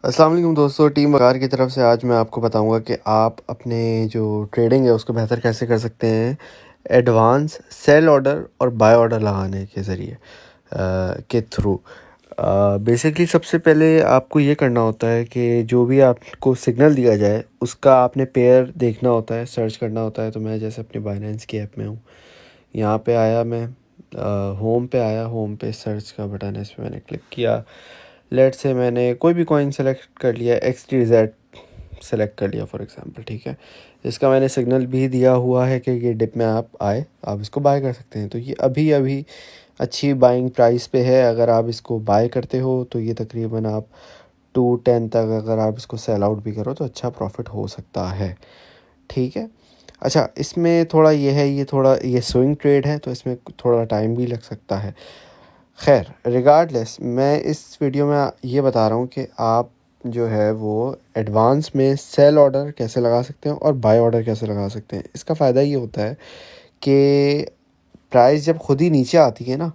अस्सलाम वालेकुम दोस्तों, टीम वकार की तरफ से आज मैं आपको बताऊंगा कि आप अपने जो ट्रेडिंग है उसको बेहतर कैसे कर सकते हैं एडवांस सेल ऑर्डर और बाय ऑर्डर लगाने के ज़रिए के थ्रू। बेसिकली सबसे पहले आपको ये करना होता है कि जो भी आपको सिग्नल दिया जाए उसका आपने पेयर देखना होता है, सर्च करना होता है। तो मैं जैसे अपने बाइनेंस की ऐप में हूँ, यहाँ पे आया मैं, होम पे आया, होम पे सर्च का बटन है, इस पर मैंने क्लिक किया। लेट से मैंने कोई भी कॉइन सेलेक्ट कर लिया, XTZ सेलेक्ट कर लिया फॉर एग्जांपल, ठीक है। इसका मैंने सिग्नल भी दिया हुआ है कि ये डिप में आप आए, आप इसको बाय कर सकते हैं। तो ये अभी अभी अच्छी बाइंग प्राइस पे है। अगर आप इसको बाय करते हो तो ये तकरीबन आप 210 तक, अगर आप इसको सेल आउट भी करो तो अच्छा प्रॉफिट हो सकता है, ठीक है। अच्छा, इसमें थोड़ा ये है, ये स्विंग ट्रेड है तो इसमें थोड़ा टाइम भी लग सकता है। खैर, रिगार्डलेस मैं इस वीडियो में ये बता रहा हूँ कि आप जो है वो एडवांस में सेल ऑर्डर कैसे लगा सकते हैं और बाय ऑर्डर कैसे लगा सकते हैं। इसका फ़ायदा ये होता है कि प्राइस जब खुद ही नीचे आती है ना,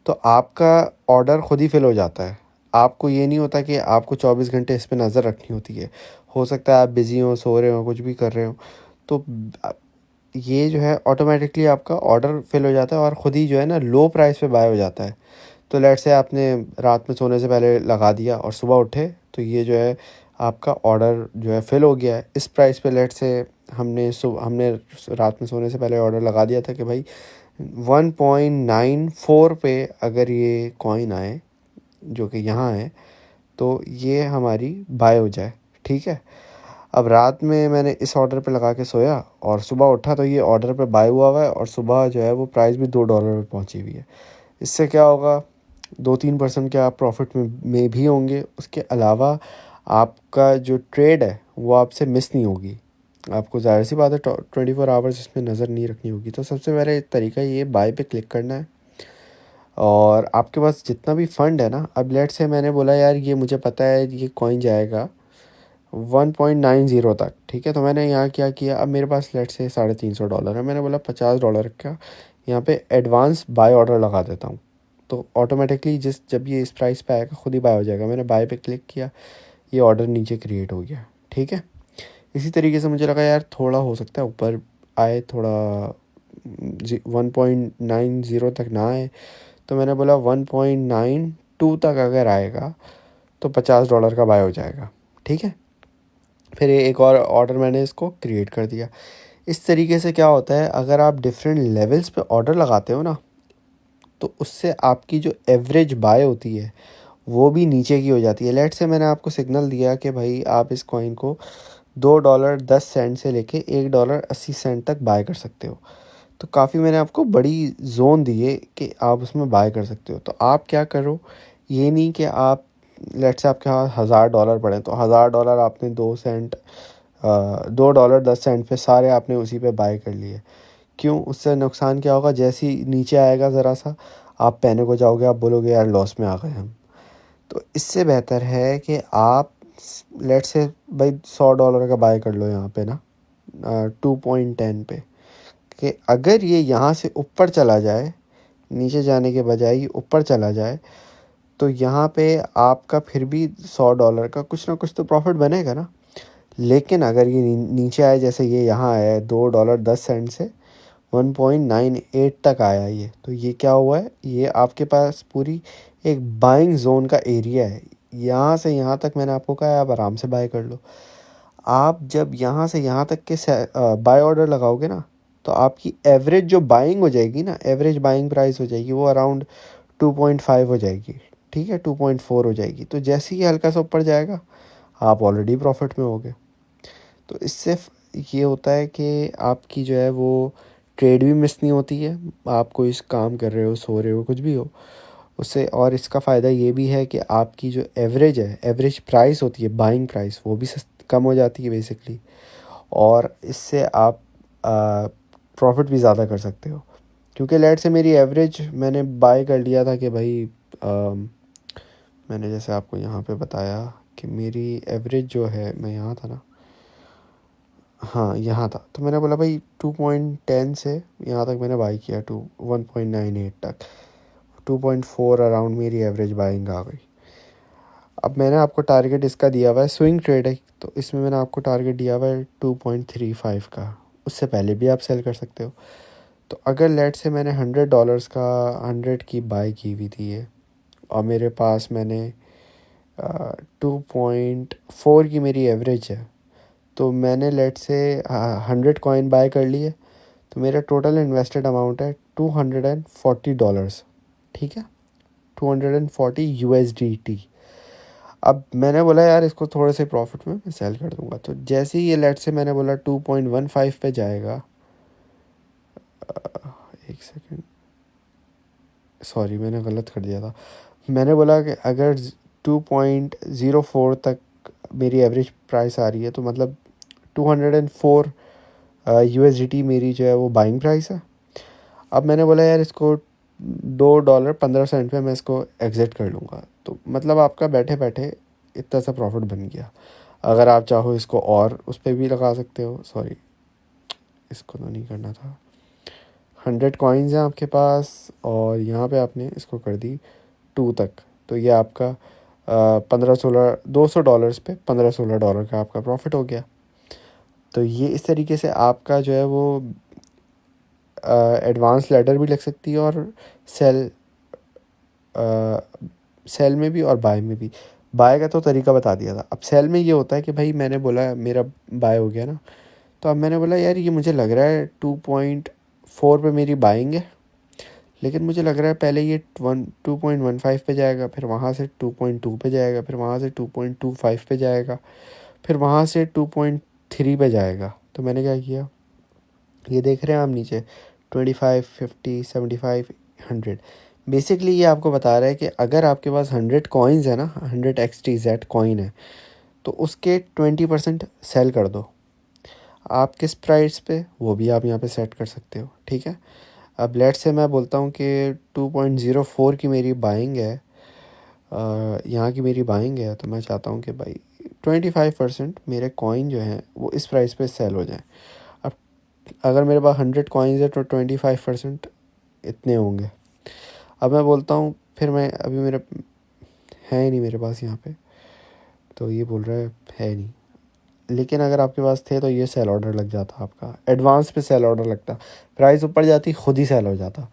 तो आपका ऑर्डर खुद ही फिल हो जाता है। आपको ये नहीं होता कि आपको 24 घंटे इस पे नज़र रखनी होती है। हो सकता है आप बिज़ी हो, सो रहे हो, कुछ भी कर रहे हो, तो ये जो है ऑटोमेटिकली आपका ऑर्डर फिल हो जाता है और ख़ुद ही जो है ना लो प्राइस पे बाय हो जाता है। तो लेट्स से आपने रात में सोने से पहले लगा दिया और सुबह उठे तो ये जो है आपका ऑर्डर जो है फिल हो गया है इस प्राइस पे। लेट्स से हमने रात में सोने से पहले ऑर्डर लगा दिया था कि भाई 1.94 पे अगर ये कॉइन आए, जो कि यहाँ है, तो ये हमारी बाय हो जाए, ठीक है। अब रात में मैंने इस ऑर्डर पे लगा के सोया और सुबह उठा तो ये ऑर्डर पे बाय हुआ है और सुबह जो है वो प्राइस भी $2 पे पहुंची हुई है। इससे क्या होगा, 2-3% के आप प्रॉफिट में भी होंगे। उसके अलावा आपका जो ट्रेड है वो आपसे मिस नहीं होगी। आपको ज़ाहिर सी बात है 24 आवर्स इसमें नज़र नहीं रखनी होगी। तो सबसे पहले तरीका ये बाय पे क्लिक करना है और आपके पास जितना भी फ़ंड है ना, अब लेट से मैंने बोला यार ये मुझे पता है ये कॉइन जाएगा 1.90 तक, ठीक है। तो मैंने यहाँ क्या किया, अब मेरे पास लेट से $350 है, मैंने बोला $50 का यहाँ पे एडवांस बाय ऑर्डर लगा देता हूँ। तो ऑटोमेटिकली जब ये इस प्राइस पे आएगा खुद ही बाय हो जाएगा। मैंने बाय पे क्लिक किया, ये ऑर्डर नीचे क्रिएट हो गया, ठीक है। इसी तरीके से मुझे लगा यार थोड़ा हो सकता है ऊपर आए, थोड़ा 1.90 तक ना आए, तो मैंने बोला 1.92 तक अगर आएगा तो $50 का बाय हो जाएगा, ठीक है। फिर एक और ऑर्डर मैंने इसको क्रिएट कर दिया। इस तरीके से क्या होता है, अगर आप डिफरेंट लेवल्स पे ऑर्डर लगाते हो ना, तो उससे आपकी जो एवरेज बाय होती है वो भी नीचे की हो जाती है। लेट से मैंने आपको सिग्नल दिया कि भाई आप इस कॉइन को $2.10 से लेके $1.80 तक बाय कर सकते हो। तो काफ़ी मैंने आपको बड़ी जोन दी है कि आप उसमें बाय कर सकते हो। तो आप क्या करो, ये नहीं कि आप लेट से आपके पास $1000 पड़े तो $1000 आपने 2 सेंट, $2.10 पे सारे आपने उसी पे बाय कर लिए। क्यों? उससे नुकसान क्या होगा, जैसे ही नीचे आएगा ज़रा सा आप पैनिक हो जाओगे, आप बोलोगे यार लॉस में आ गए हम। तो इससे बेहतर है कि आप लेट से भाई $100 का बाय कर लो यहाँ पे ना 2.10 पे, कि अगर ये यहाँ से ऊपर चला जाए, नीचे जाने के बजाय ये ऊपर चला जाए, तो यहाँ पे आपका फिर भी $100 का कुछ ना कुछ तो प्रॉफिट बनेगा ना। लेकिन अगर ये नीचे आए, जैसे ये यहाँ आया है $2.10 से 1.98 तक आया ये, तो ये क्या हुआ है, ये आपके पास पूरी एक बाइंग जोन का एरिया है। यहाँ से यहाँ तक मैंने आपको कहा है आप आराम से बाय कर लो। आप जब यहाँ से यहाँ तक के बाय ऑर्डर लगाओगे ना, तो आपकी एवरेज जो बाइंग हो जाएगी ना, एवरेज बाइंग प्राइस हो जाएगी वो अराउंड 2.5 हो जाएगी, ठीक है, 2.4 हो जाएगी। तो जैसे ही हल्का सा ऊपर जाएगा आप ऑलरेडी प्रॉफिट में होगे। तो इससे ये होता है कि आपकी जो है वो ट्रेड भी मिस नहीं होती है। आप कोई काम कर रहे हो, सो रहे हो, कुछ भी हो उससे। और इसका फ़ायदा ये भी है कि आपकी जो एवरेज है, एवरेज प्राइस होती है, बाइंग प्राइस, वो भी कम हो जाती है बेसिकली। और इससे आप प्रॉफिट भी ज़्यादा कर सकते हो। क्योंकि लेट से मेरी एवरेज मैंने बाय कर लिया था कि भाई मैंने जैसे आपको यहाँ पे बताया कि मेरी एवरेज जो है, मैं यहाँ था ना, हाँ यहाँ था, तो मैंने बोला भाई 2.10 से यहाँ तक मैंने बाई किया 1.98 तक, 2.4 अराउंड मेरी एवरेज बाइंग आ गई। अब मैंने आपको टारगेट इसका दिया हुआ है, स्विंग ट्रेड है तो इसमें मैंने आपको टारगेट दिया हुआ है 2.35 का, उससे पहले भी आप सेल कर सकते हो। तो अगर लेट से मैंने $100 का 100 की बाई की हुई थी ये, और मेरे पास मैंने 2.4 की मेरी एवरेज है, तो मैंने लेट से 100 कॉइन बाय कर लिए, तो मेरा टोटल इन्वेस्टेड अमाउंट है $240। ठीक है, 240 USDT। अब मैंने बोला यार इसको थोड़े से प्रॉफिट में मैं सेल कर दूंगा, तो जैसे ही ये लेट से मैंने बोला 2.15 पे जाएगा, एक सेकेंड, सॉरी मैंने गलत कर दिया था। मैंने बोला कि अगर 2.04 तक मेरी एवरेज प्राइस आ रही है, तो मतलब 204 USDT मेरी जो है वो बाइंग प्राइस है। अब मैंने बोला यार इसको $2.15 पे मैं इसको एग्ज़िट कर लूँगा, तो मतलब आपका बैठे बैठे इतना सा प्रॉफिट बन गया। अगर आप चाहो इसको और उस पर भी लगा सकते हो, सॉरी इसको तो नहीं करना था। 100 कॉइन्स हैं आपके पास और यहाँ पे आपने इसको कर दी 2 तक, तो ये आपका 15-16 $200 पे $15-16 का आपका प्रॉफिट हो गया। तो ये इस तरीके से आपका जो है वो एडवांस लैडर भी लग सकती है, और सेल सेल में भी और बाय में भी। बाय का तो तरीका बता दिया था, अब सेल में ये होता है कि भाई मैंने बोला मेरा बाय हो गया ना, तो अब मैंने बोला यार ये मुझे लग रहा है 2.4 पे मेरी बाइंग है, लेकिन मुझे लग रहा है पहले ये 2.15 पे जाएगा, फिर वहाँ से 2.2 पे जाएगा, फिर वहाँ से 2.25 पे जाएगा, फिर वहाँ से 2.3 पे जाएगा। तो मैंने क्या किया, ये देख रहे हैं आप नीचे 25, 50, 75, 100। बेसिकली ये आपको बता रहा है कि अगर आपके पास 100 कॉइन्स है ना, 100 XTZ कॉइन है, तो उसके 20% सेल कर दो। आप किस प्राइस पे वो भी आप यहाँ पे सेट कर सकते हो। ठीक है, अब लेट से मैं बोलता हूँ कि 2.04 की मेरी बाइंग है, यहाँ की मेरी बाइंग है, तो मैं चाहता हूँ कि भाई 25% मेरे कॉइन जो हैं वो इस प्राइस पे सेल हो जाए। अब अगर मेरे पास 100 कॉइन्स है तो 25% इतने होंगे। अब मैं बोलता हूँ, फिर मैं अभी मेरे है ही नहीं मेरे पास यहाँ पे, तो ये बोल रहा है नहीं, लेकिन अगर आपके पास थे तो ये सेल ऑर्डर लग जाता, आपका एडवांस पे सेल ऑर्डर लगता, प्राइस ऊपर जाती खुद ही सेल हो जाता।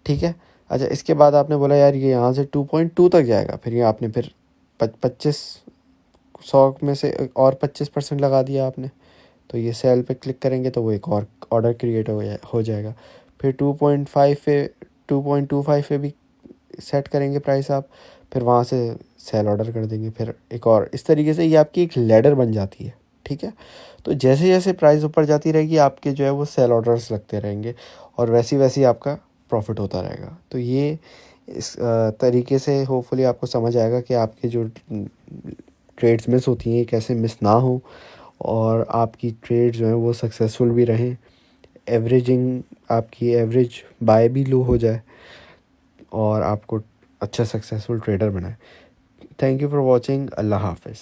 ठीक है, अच्छा इसके बाद आपने बोला यार ये यहाँ से 2.2 तक जाएगा, फिर ये आपने फिर 2500 में से और 25% लगा दिया आपने, तो ये सेल पे क्लिक करेंगे तो वो एक और ऑर्डर क्रिएट हो जाएगा। फिर 2.5 पे 2.25 पे भी सेट करेंगे प्राइस आप, फिर वहाँ से सेल ऑर्डर कर देंगे, फिर एक और, इस तरीके से ये आपकी एक लैडर बन जाती है। ठीक है, तो जैसे जैसे प्राइस ऊपर जाती रहेगी आपके जो है वो सेल ऑर्डर्स लगते रहेंगे, और वैसी वैसी आपका प्रॉफिट होता रहेगा। तो ये इस तरीके से होपफुली आपको समझ आएगा कि आपके जो ट्रेड्स मिस होती हैं ये कैसे मिस ना हो, और आपकी ट्रेड जो है वो सक्सेसफुल भी रहें, एवरेजिंग आपकी एवरेज बाय भी लो हो जाए, और आपको अच्छा सक्सेसफुल ट्रेडर बनाए। Thank you for watching. Allah हाफ़िज़।